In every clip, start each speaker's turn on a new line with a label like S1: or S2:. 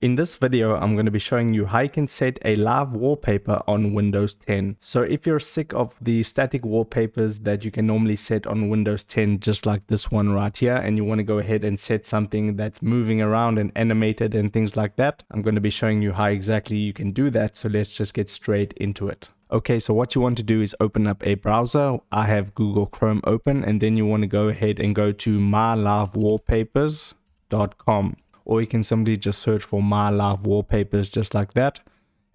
S1: In this video, I'm going to be showing you how you can set a live wallpaper on Windows 10. So if you're sick of the static wallpapers that you can normally set on Windows 10, just like this one right here, and you want to go ahead and set something that's moving around and animated and things like that, I'm going to be showing you how exactly you can do that. So let's just get straight into it. Okay, so what you want to do is open up a browser. I have Google Chrome open, and then you want to go ahead and go to mylivewallpapers.com. Or you can simply just search for My Live Wallpapers just like that,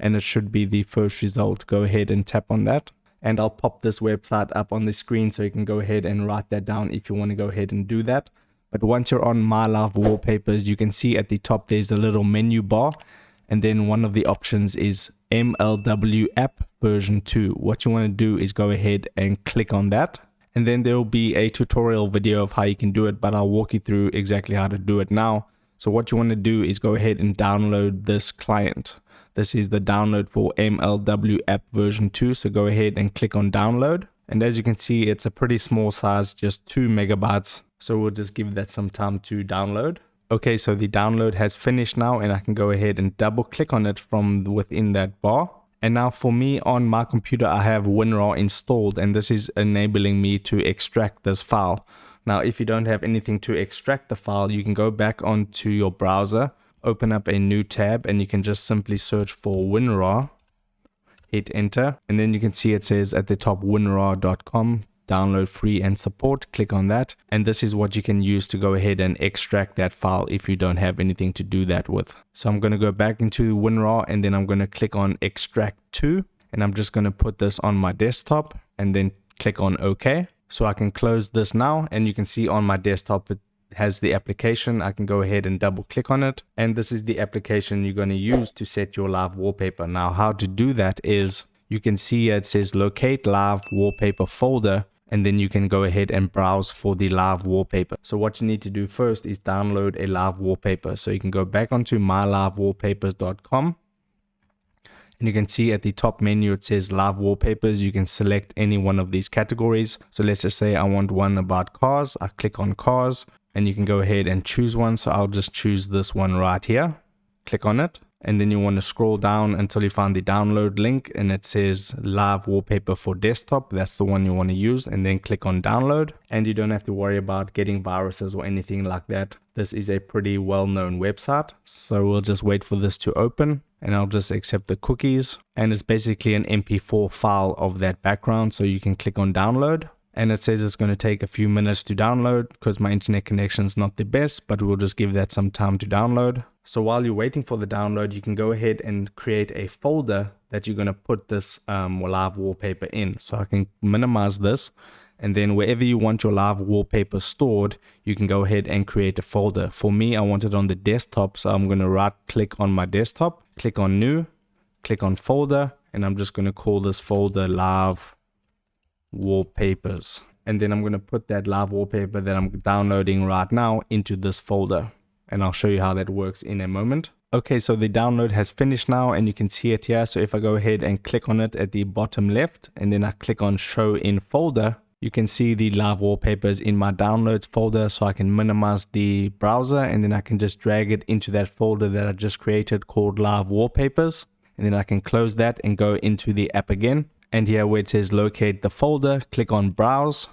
S1: and it should be the first result. Go ahead and tap on that, and I'll pop this website up on the screen so you can go ahead and write that down if you want to go ahead and do that. But once you're on My Live Wallpapers, you can see at the top there's a little menu bar, and then one of the options is MLW app version 2. What you want to do is go ahead and click on that, and then there will be a tutorial video of how you can do it, but I'll walk you through exactly how to do it now. So what you want to do is go ahead and download this client. This is the download for MLW app version 2. So go ahead and click on download. And as you can see, it's a pretty small size, just 2 megabytes. So we'll just give that some time to download. Okay, so the download has finished now, and I can go ahead and double click on it from within that bar. And now for me on my computer, I have WinRAR installed, and this is enabling me to extract this file. Now, if you don't have anything to extract the file, you can go back onto your browser, open up a new tab, and you can just simply search for WinRAR, hit enter, and then you can see it says at the top winrar.com, download free and support. Click on that, and this is what you can use to go ahead and extract that file if you don't have anything to do that with. So I'm going to go back into WinRAR, and then I'm going to click on extract to, and I'm just going to put this on my desktop and then click on OK. So I can close this now, and you can see on my desktop it has the application. I can go ahead and double click on it, and this is the application you're going to use to set your live wallpaper. Now how to do that is you can see it says locate live wallpaper folder, and then you can go ahead and browse for the live wallpaper. So what you need to do first is download a live wallpaper. So you can go back onto mylivewallpapers.com. And you can see at the top menu, it says live wallpapers. You can select any one of these categories. So let's just say I want one about cars. I click on cars, and you can go ahead and choose one. So I'll just choose this one right here. Click on it. And then you want to scroll down until you find the download link, and it says live wallpaper for desktop. That's the one you want to use, and then click on download. And you don't have to worry about getting viruses or anything like that. This is a pretty well-known website. So we'll just wait for this to open, and I'll just accept the cookies. And it's basically an MP4 file of that background. So you can click on download. And it says it's going to take a few minutes to download because my internet connection is not the best, but we'll just give that some time to download. So while you're waiting for the download, you can go ahead and create a folder that you're going to put this live wallpaper in. So I can minimize this, and then wherever you want your live wallpaper stored, you can go ahead and create a folder. For me, I want it on the desktop, so I'm going to right click on my desktop, click on new, click on folder, and I'm just going to call this folder live wallpapers. And then I'm going to put that live wallpaper that I'm downloading right now into this folder, and I'll show you how that works in a moment. Okay, so the download has finished now, and you can see it here. So if I go ahead and click on it at the bottom left, and then I click on show in folder, you can see the live wallpapers in my downloads folder. So I can minimize the browser, and then I can just drag it into that folder that I just created called live wallpapers. And then I can close that and go into the app again. And here where it says locate the folder, click on browse,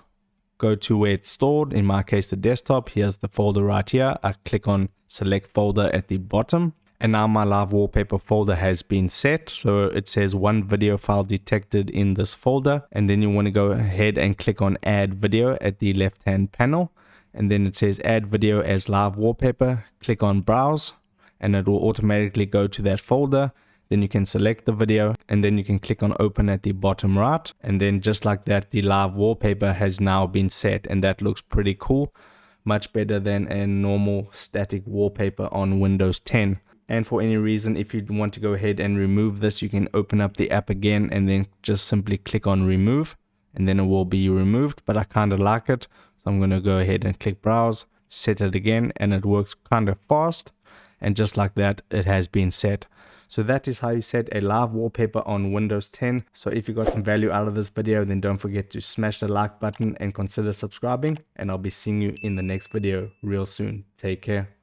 S1: go to where it's stored, in my case the desktop. Here's the folder right here. I click on select folder at the bottom, and now my live wallpaper folder has been set. So it says one video file detected in this folder, and then you want to go ahead and click on add video at the left hand panel, and then it says add video as live wallpaper. Click on browse, and it will automatically go to that folder. Then you can select the video, and then you can click on open at the bottom right. And then just like that, the live wallpaper has now been set, and that looks pretty cool. Much better than a normal static wallpaper on Windows 10. And for any reason, if you want to go ahead and remove this, you can open up the app again and then just simply click on remove, and then it will be removed. But I kind of like it, so I'm going to go ahead and click browse, set it again, and it works kind of fast. And just like that, it has been set. So that is how you set a live wallpaper on Windows 10. So if you got some value out of this video, then don't forget to smash the like button and consider subscribing. And I'll be seeing you in the next video real soon. Take care.